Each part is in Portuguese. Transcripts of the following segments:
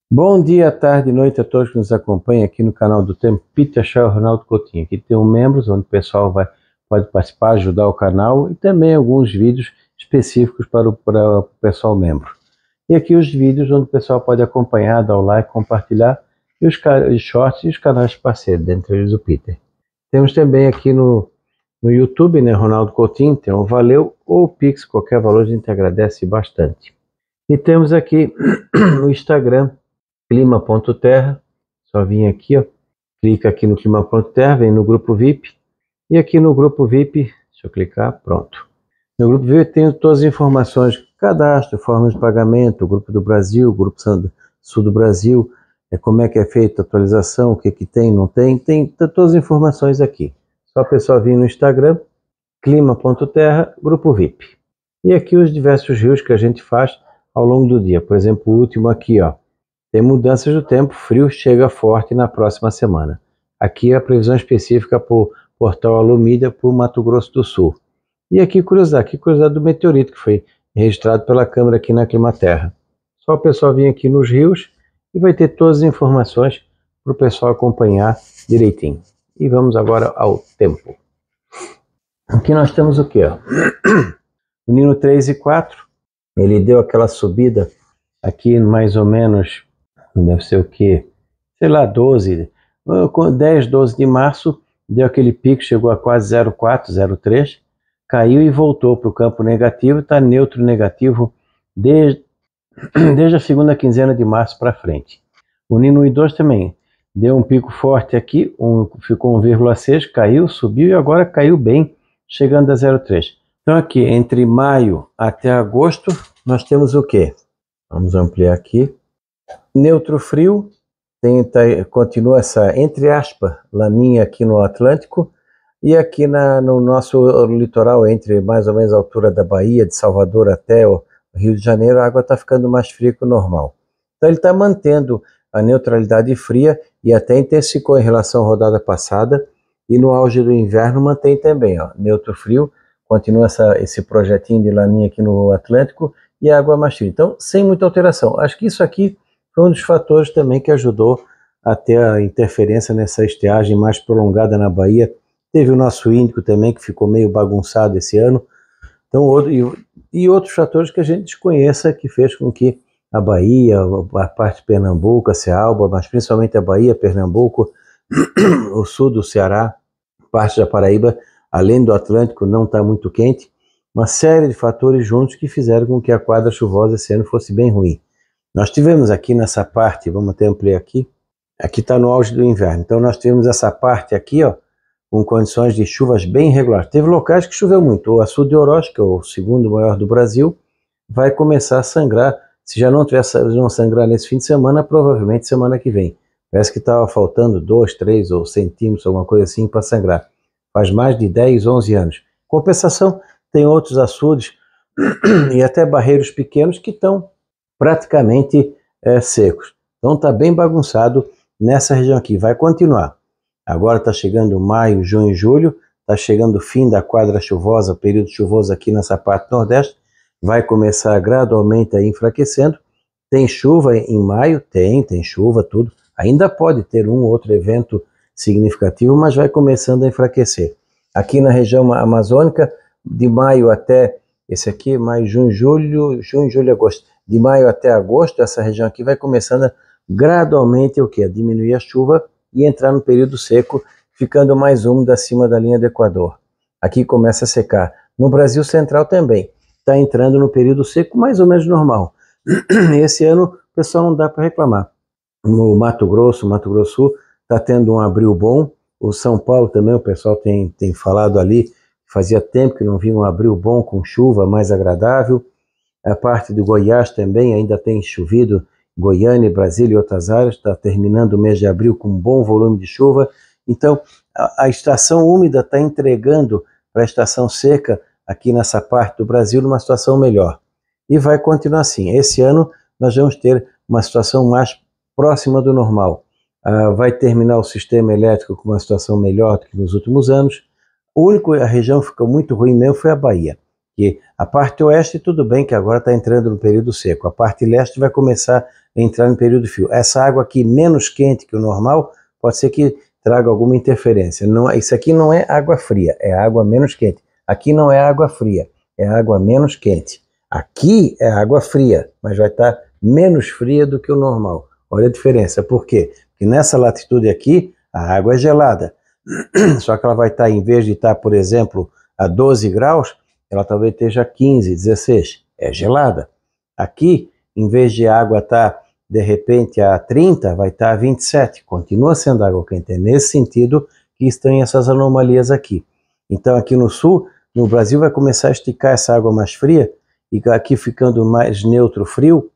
Bom dia, tarde e noite a todos que nos acompanham aqui no canal do Tempo Peter Shaw Ronaldo Coutinho. Aqui tem um membros onde o pessoal pode participar, ajudar o canal e também alguns vídeos específicos para o pessoal membro. E aqui os vídeos onde o pessoal pode acompanhar, dar o like, compartilhar e os shorts e os canais parceiros, dentre eles o Peter. Temos também aqui no YouTube, né, Ronaldo Coutinho, tem o Valeu ou o Pix, qualquer valor a gente agradece bastante. E temos aqui no Instagram, clima.terra, só vir aqui, ó, clica aqui no clima.terra, vem no grupo VIP, e aqui no grupo VIP, deixa eu clicar, pronto. No grupo VIP tem todas as informações, cadastro, formas de pagamento, o grupo do Brasil, o grupo sul do Brasil, como é que é feita a atualização, o que tem, não tem todas as informações aqui. Só a pessoa vir no Instagram, clima.terra, grupo VIP. E aqui os diversos rios que a gente faz ao longo do dia, por exemplo, o último aqui, ó. Tem mudanças do tempo, frio chega forte na próxima semana. Aqui a previsão específica para o portal Alumídia para o Mato Grosso do Sul. E aqui curiosidade do meteorito que foi registrado pela câmera aqui na Climaterra. Só o pessoal vir aqui nos rios e vai ter todas as informações para o pessoal acompanhar direitinho. E vamos agora ao tempo. Aqui nós temos o que? O Nino 3 e 4, ele deu aquela subida aqui mais ou menos, deve ser o que? Sei lá, 10, 12 de março, deu aquele pico, chegou a quase 0,4, 0,3, caiu e voltou para o campo negativo, está neutro negativo desde a segunda quinzena de março para frente. O Nino 1 e 2 também deu um pico forte aqui, ficou 1,6, caiu, subiu e agora caiu bem, chegando a 0,3. Então aqui, entre maio até agosto, nós temos o que? Vamos ampliar aqui. Neutro frio, continua essa, entre aspas, laninha aqui no Atlântico, e aqui no nosso litoral, entre mais ou menos a altura da Bahia, de Salvador até o Rio de Janeiro, a água está ficando mais fria que o normal. Então ele está mantendo a neutralidade fria e até intensificou em relação à rodada passada, e no auge do inverno mantém também, ó, neutro frio, continua esse projetinho de laninha aqui no Atlântico, e a água mais fria. Então, sem muita alteração. Acho que isso aqui foi um dos fatores também que ajudou a ter a interferência nessa estiagem mais prolongada na Bahia. Teve o nosso Índico também, que ficou meio bagunçado esse ano. Então, outros fatores que a gente desconheça, que fez com que a Bahia, a parte de Pernambuco, a Cealba, mas principalmente a Bahia, Pernambuco, o sul do Ceará, parte da Paraíba, além do Atlântico, não está muito quente. Uma série de fatores juntos que fizeram com que a quadra chuvosa esse ano fosse bem ruim. Nós tivemos aqui nessa parte, vamos até ampliar aqui está no auge do inverno, então nós tivemos essa parte aqui, ó, com condições de chuvas bem regulares. Teve locais que choveu muito, o Açude de Oroz, que é o segundo maior do Brasil, vai começar a sangrar, se já não sangrar nesse fim de semana, provavelmente semana que vem. Parece que estava faltando 2, 3 ou centímetros, alguma coisa assim, para sangrar. Faz mais de 10, 11 anos. Compensação, tem outros açudes e até barreiros pequenos que estão praticamente secos. Então está bem bagunçado nessa região aqui. Vai continuar. Agora está chegando maio, junho e julho. Está chegando o fim da quadra chuvosa, período chuvoso aqui nessa parte nordeste. Vai começar gradualmente a ir enfraquecendo. Tem chuva em maio? Tem chuva, tudo. Ainda pode ter um ou outro evento significativo, mas vai começando a enfraquecer. Aqui na região amazônica, de maio até, esse aqui, maio, junho, julho, agosto. De maio até agosto, essa região aqui vai começando gradualmente o quê? A diminuir a chuva e entrar no período seco, ficando mais úmido acima da linha do Equador. Aqui começa a secar. No Brasil Central também, está entrando no período seco mais ou menos normal. Esse ano, o pessoal não dá para reclamar. No Mato Grosso do Sul, está tendo um abril bom. O São Paulo também, o pessoal tem falado ali, fazia tempo que não via um abril bom com chuva mais agradável. A parte do Goiás também ainda tem chovido, Goiânia, Brasília e outras áreas, está terminando o mês de abril com um bom volume de chuva. Então, a estação úmida está entregando para a estação seca aqui nessa parte do Brasil numa situação melhor. E vai continuar assim. Esse ano nós vamos ter uma situação mais próxima do normal. Vai terminar o sistema elétrico com uma situação melhor do que nos últimos anos. A região que ficou muito ruim mesmo foi a Bahia, que a parte oeste tudo bem que agora está entrando no período seco, a parte leste vai começar a entrar no período frio. Essa água aqui menos quente que o normal pode ser que traga alguma interferência. Não, isso aqui não é água fria, é água menos quente. Aqui não é água fria, é água menos quente. Aqui é água fria, mas vai estar menos fria do que o normal. Olha a diferença. Por quê? Porque nessa latitude aqui, a água é gelada. Só que ela vai estar, em vez de estar, por exemplo, a 12 graus, ela talvez esteja a 15, 16. É gelada. Aqui, em vez de a água estar, de repente, a 30, vai estar a 27. Continua sendo água quente. É nesse sentido que estão essas anomalias aqui. Então, aqui no sul, no Brasil, vai começar a esticar essa água mais fria, e aqui ficando mais neutro, frio.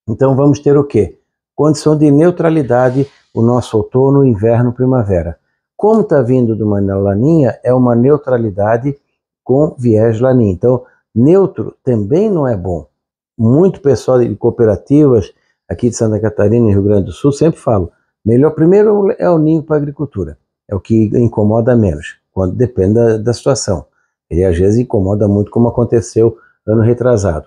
Então, vamos ter o quê? Condição de neutralidade, o nosso outono, inverno, primavera. Como está vindo de uma laninha, é uma neutralidade com viés laninha. Então, neutro também não é bom. Muito pessoal de cooperativas aqui de Santa Catarina e Rio Grande do Sul sempre falam, melhor primeiro é o ninho para a agricultura, é o que incomoda menos, quando depende da situação. Ele às vezes incomoda muito, como aconteceu ano retrasado.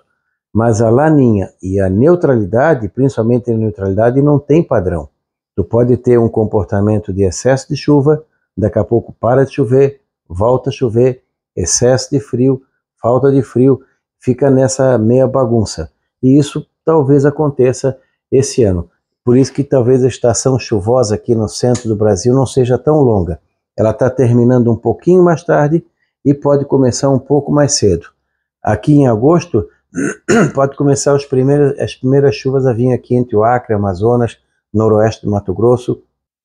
Mas a laninha e a neutralidade, principalmente a neutralidade, não tem padrão. Tu pode ter um comportamento de excesso de chuva, daqui a pouco para de chover, volta a chover, excesso de frio, falta de frio, fica nessa meia bagunça. E isso talvez aconteça esse ano. Por isso que talvez a estação chuvosa aqui no centro do Brasil não seja tão longa. Ela está terminando um pouquinho mais tarde e pode começar um pouco mais cedo. Aqui em agosto, pode começar as primeiras chuvas a vir aqui entre o Acre, Amazonas, noroeste do Mato Grosso.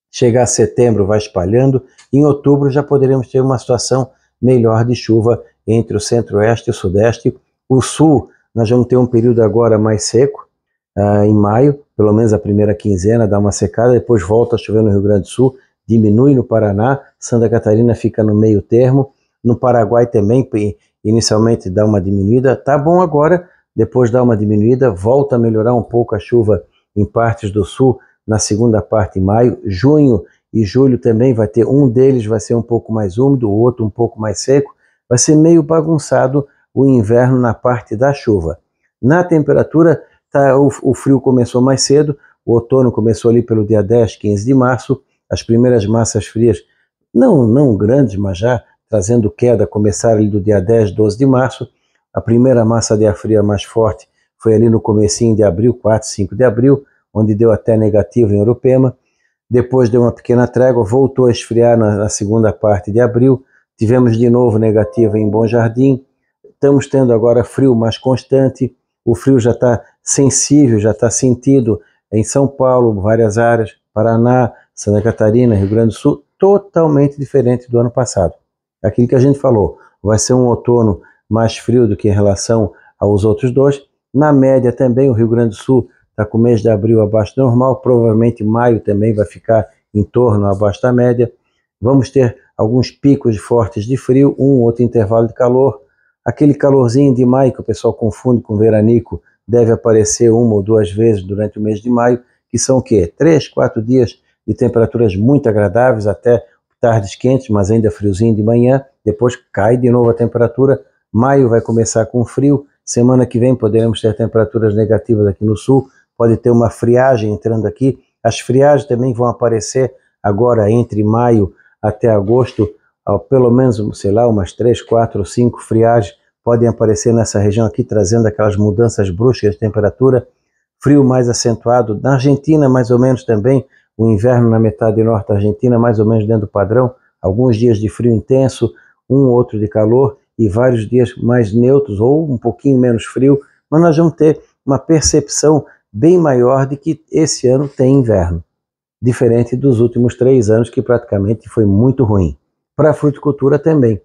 Chegar a setembro vai espalhando. Em outubro já poderemos ter uma situação melhor de chuva entre o centro-oeste e o sudeste. O sul, nós vamos ter um período agora mais seco, em maio, pelo menos a primeira quinzena dá uma secada, depois volta a chover no Rio Grande do Sul, diminui no Paraná, Santa Catarina fica no meio termo, no Paraguai também inicialmente dá uma diminuída, tá bom agora, depois dá uma diminuída, volta a melhorar um pouco a chuva em partes do sul, na segunda parte de maio, junho e julho também vai ter, um deles vai ser um pouco mais úmido, o outro um pouco mais seco, vai ser meio bagunçado o inverno na parte da chuva. Na temperatura, o frio começou mais cedo, o outono começou ali pelo dia 10, 15 de março, as primeiras massas frias, não grandes, mas já trazendo queda, começaram ali do dia 10, 12 de março, a primeira massa de ar fria mais forte foi ali no comecinho de abril, 4, 5 de abril, onde deu até negativo em Urupema, depois deu uma pequena trégua, voltou a esfriar na segunda parte de abril, tivemos de novo negativo em Bom Jardim, estamos tendo agora frio mais constante, o frio já está sensível, já está sentido em São Paulo, várias áreas, Paraná, Santa Catarina, Rio Grande do Sul, totalmente diferente do ano passado. Aquilo que a gente falou, vai ser um outono mais frio do que em relação aos outros dois. Na média também o Rio Grande do Sul está com o mês de abril abaixo do normal, provavelmente maio também vai ficar em torno abaixo da média. Vamos ter alguns picos fortes de frio, um ou outro intervalo de calor. Aquele calorzinho de maio que o pessoal confunde com veranico deve aparecer uma ou duas vezes durante o mês de maio, que são o quê? 3, 4 dias de temperaturas muito agradáveis, até tardes quentes, mas ainda friozinho de manhã, depois cai de novo a temperatura. Maio vai começar com frio, semana que vem poderemos ter temperaturas negativas aqui no sul, pode ter uma friagem entrando aqui. As friagens também vão aparecer agora entre maio até agosto, pelo menos, sei lá, umas 3, 4 ou 5 friagens podem aparecer nessa região aqui, trazendo aquelas mudanças bruscas de temperatura, frio mais acentuado. Na Argentina, mais ou menos também, o inverno na metade norte da Argentina, mais ou menos dentro do padrão, alguns dias de frio intenso, um ou outro de calor, e vários dias mais neutros ou um pouquinho menos frio, mas nós vamos ter uma percepção bem maior de que esse ano tem inverno, diferente dos últimos 3 anos, que praticamente foi muito ruim. Para a fruticultura também,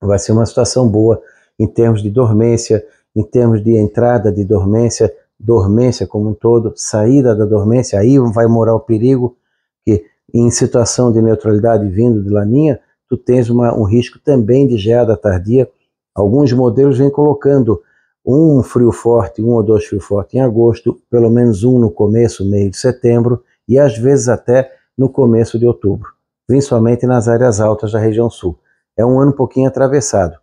vai ser uma situação boa em termos de dormência, em termos de entrada de dormência, dormência como um todo, saída da dormência, aí vai morar o perigo, que em situação de neutralidade vindo de laninha, tu tens um risco também de geada tardia. Alguns modelos vêm colocando um frio forte, 1 ou 2 frios fortes em agosto, pelo menos um no começo, meio de setembro, e às vezes até no começo de outubro, principalmente nas áreas altas da região sul. É um ano um pouquinho atravessado.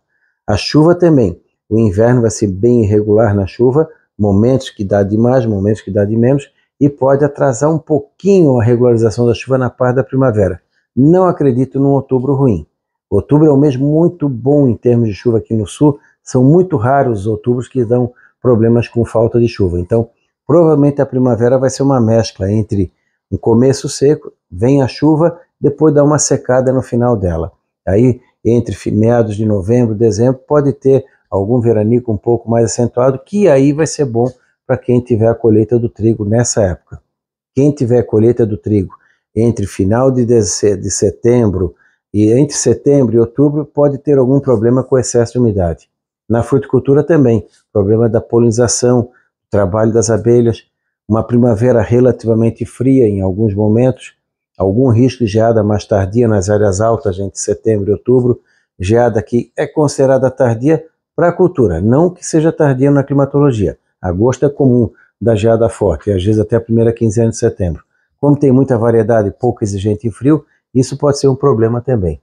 A chuva também. o inverno vai ser bem irregular na chuva, momentos que dá de mais, momentos que dá de menos, e pode atrasar um pouquinho a regularização da chuva na parte da primavera. Não acredito num outubro ruim. Outubro é um mês muito bom em termos de chuva aqui no sul, são muito raros os outubros que dão problemas com falta de chuva. Então, provavelmente a primavera vai ser uma mescla entre um começo seco, vem a chuva, depois dá uma secada no final dela. Aí, entre meados de novembro e dezembro, pode ter algum veranico um pouco mais acentuado, que aí vai ser bom para quem tiver a colheita do trigo nessa época. Quem tiver a colheita do trigo entre final de setembro e entre setembro e outubro pode ter algum problema com excesso de umidade. Na fruticultura também, problema da polinização, trabalho das abelhas, uma primavera relativamente fria em alguns momentos, algum risco de geada mais tardia nas áreas altas entre setembro e outubro, geada que é considerada tardia para a cultura, não que seja tardia na climatologia. Agosto é comum da geada forte, e às vezes até a primeira quinzena de setembro. Como tem muita variedade e pouco exigente em frio, isso pode ser um problema também.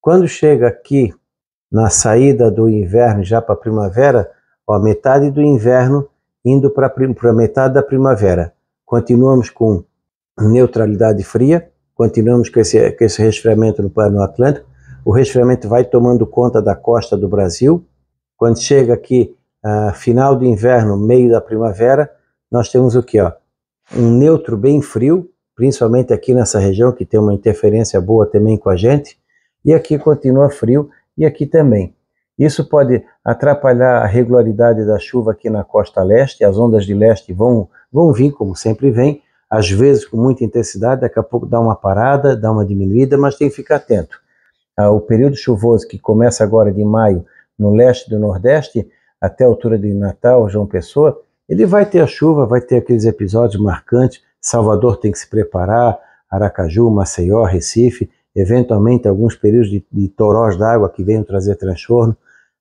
Quando chega aqui na saída do inverno, já para a primavera, ó, metade do inverno indo para a metade da primavera. Continuamos com neutralidade fria, continuamos com esse resfriamento no Atlântico. O resfriamento vai tomando conta da costa do Brasil. Quando chega aqui, final do inverno, meio da primavera, nós temos o quê? Ó? Um neutro bem frio, principalmente aqui nessa região, que tem uma interferência boa também com a gente, e aqui continua frio, e aqui também. Isso pode atrapalhar a regularidade da chuva aqui na costa leste, as ondas de leste vão vir, como sempre vem, às vezes com muita intensidade, daqui a pouco dá uma parada, dá uma diminuída, mas tem que ficar atento. O período chuvoso que começa agora de maio, no leste do nordeste, até a altura de Natal, João Pessoa, ele vai ter a chuva, vai ter aqueles episódios marcantes. Salvador tem que se preparar, Aracaju, Maceió, Recife, eventualmente alguns períodos de torós d'água que venham trazer transtorno.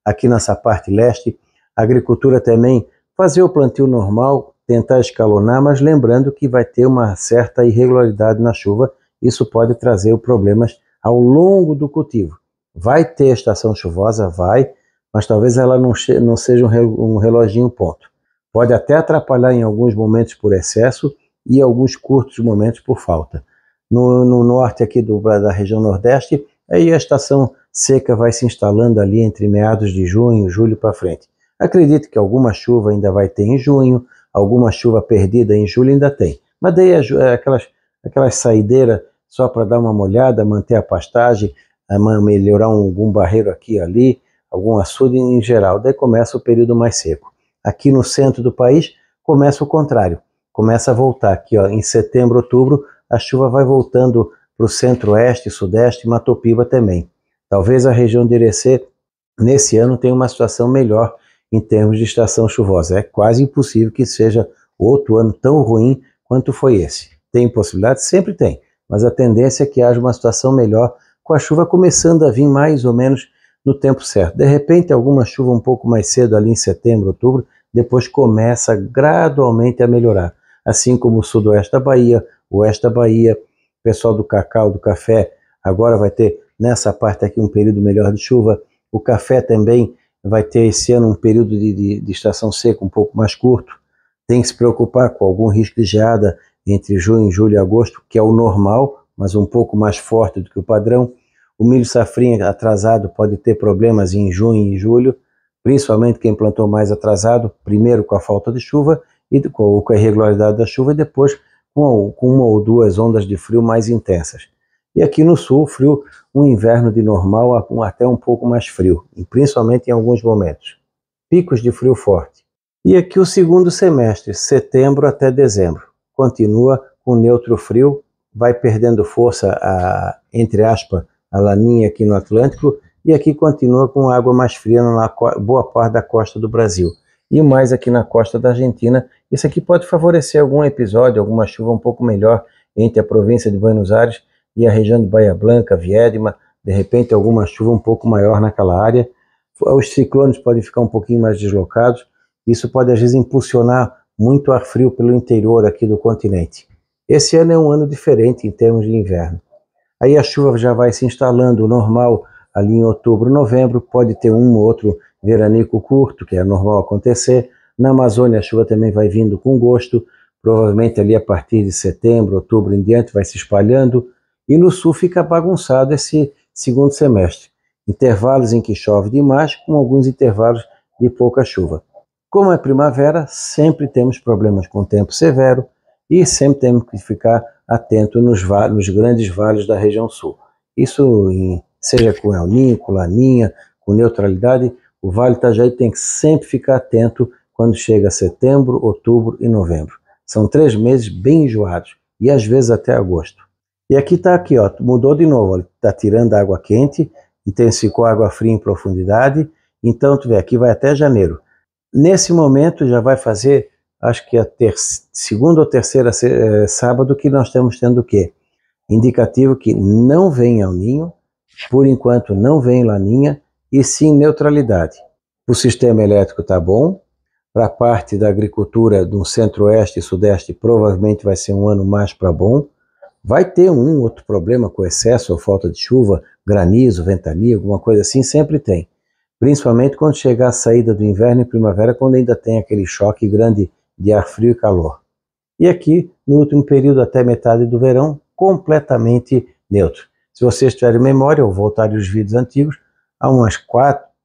Aqui nessa parte leste, a agricultura também fazer o plantio normal, tentar escalonar, mas lembrando que vai ter uma certa irregularidade na chuva, isso pode trazer problemas ao longo do cultivo. Vai ter estação chuvosa? Vai, mas talvez ela não seja um reloginho ponto. Pode até atrapalhar em alguns momentos por excesso e alguns curtos momentos por falta. No norte aqui da região nordeste, aí a estação seca vai se instalando ali entre meados de junho, julho para frente. Acredito que alguma chuva ainda vai ter em junho, alguma chuva perdida em julho ainda tem. Mas daí aquelas saideiras só para dar uma molhada, manter a pastagem, melhorar algum barreiro aqui e ali, algum açude em geral. Daí começa o período mais seco. Aqui no centro do país começa o contrário. Começa a voltar aqui, ó, em setembro, outubro, a chuva vai voltando para o centro-oeste, sudeste, Mato Piba também. Talvez a região de Irecê, nesse ano, tenha uma situação melhor em termos de estação chuvosa. É quase impossível que seja outro ano tão ruim quanto foi esse. Tem possibilidade? Sempre tem, mas a tendência é que haja uma situação melhor, com a chuva começando a vir mais ou menos no tempo certo. De repente, alguma chuva um pouco mais cedo, ali em setembro, outubro, depois começa gradualmente a melhorar. Assim como o sudoeste da Bahia, o oeste da Bahia, o pessoal do cacau, do café, agora vai ter nessa parte aqui um período melhor de chuva. O café também vai ter esse ano um período de estação seca um pouco mais curto. Tem que se preocupar com algum risco de geada entre junho, julho e agosto, que é o normal, mas um pouco mais forte do que o padrão. O milho safrinha atrasado pode ter problemas em junho e julho, principalmente quem plantou mais atrasado, primeiro com a falta de chuva, e com a irregularidade da chuva, e depois com uma ou duas ondas de frio mais intensas. E aqui no sul, frio, um inverno de normal até um pouco mais frio, e principalmente em alguns momentos. Picos de frio forte. E aqui o segundo semestre, setembro até dezembro, continua com neutro frio, vai perdendo força, entre aspas, a laninha aqui no Atlântico, e aqui continua com água mais fria na boa parte da costa do Brasil. E mais aqui na costa da Argentina, isso aqui pode favorecer algum episódio, alguma chuva um pouco melhor entre a província de Buenos Aires e a região de Bahia Blanca, Viedma, de repente alguma chuva um pouco maior naquela área. Os ciclones podem ficar um pouquinho mais deslocados, isso pode às vezes impulsionar muito ar frio pelo interior aqui do continente. Esse ano é um ano diferente em termos de inverno. Aí a chuva já vai se instalando normal ali em outubro, novembro, pode ter um ou outro veranico curto, que é normal acontecer. Na Amazônia a chuva também vai vindo com gosto, provavelmente ali a partir de setembro, outubro em diante vai se espalhando, e no sul fica bagunçado esse segundo semestre. Intervalos em que chove demais, com alguns intervalos de pouca chuva. Como é primavera, sempre temos problemas com tempo severo e sempre temos que ficar atento nos grandes vales da região sul. Isso seja com El Niño, com Laninha, com neutralidade, o Vale Itajaí tem que sempre ficar atento quando chega setembro, outubro e novembro. São 3 meses bem enjoados e às vezes até agosto. E aqui está aqui, ó, mudou de novo, está tirando água quente, intensificou água fria em profundidade, então tu vê, aqui vai até janeiro. Nesse momento já vai fazer, acho que a segunda ou terceira sábado que nós estamos tendo o quê? Indicativo que não vem El Niño, por enquanto não vem Laninha, e sim neutralidade. O sistema elétrico está bom, para a parte da agricultura do centro-oeste e sudeste provavelmente vai ser um ano mais para bom. Vai ter um outro problema com excesso ou falta de chuva, granizo, ventania, alguma coisa assim, sempre tem. Principalmente quando chegar a saída do inverno e primavera, quando ainda tem aquele choque grande de ar frio e calor. E aqui, no último período até metade do verão, completamente neutro. Se vocês tiverem memória ou voltarem os vídeos antigos, há umas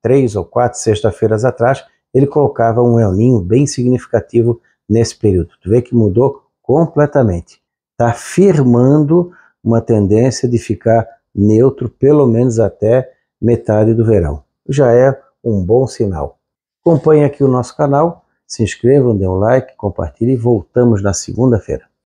3 ou 4 sexta-feiras atrás, ele colocava um El Niño bem significativo nesse período. Tu vê que mudou completamente. Está firmando uma tendência de ficar neutro, pelo menos até metade do verão. Já é um bom sinal. Acompanhe aqui o nosso canal, se inscrevam, dê um like, compartilhem e voltamos na segunda-feira.